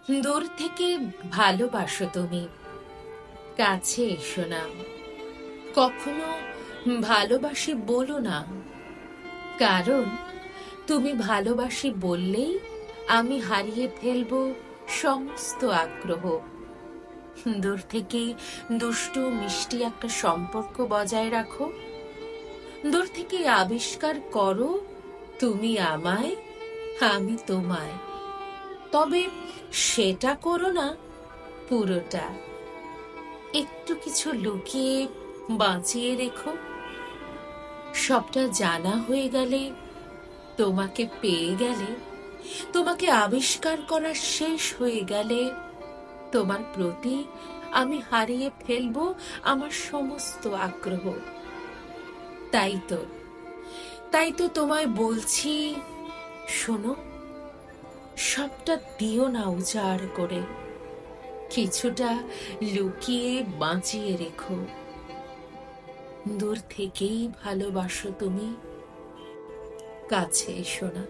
দূর থেকে ভালোবাসো তুমি, কাছে এসো না। কখনো ভালোবাসি বলো না, কারণ তুমি ভালোবাসি বললেই আমি হারিয়ে ফেলবো সমস্ত আগ্রহ। দূর থেকে দুষ্টু মিষ্টি একটা সম্পর্ক বজায় রাখো। দূর থেকে আবিষ্কার করো তুমি আমায়, আমি তোমায়। তবে সেটা করো না পুরোটা, একটু কিছু লুকিয়ে বাঁচিয়ে রেখো। সবটা জানা হয়ে গেলে, তোমাকে পেয়ে গেলে, তোমাকে আবিষ্কার করা শেষ হয়ে গেলে, তোমার প্রতি আমি হারিয়ে ফেলবো আমার সমস্ত আগ্রহ। তাই তো তাই তো তোমায় বলছি, শোনো, সবটা দিও না উজাড় করে, কিছুটা লুকিয়ে বাঁচিয়ে রেখো। দূর থেকেই ভালোবাসো তুমি, কাছে এসো না।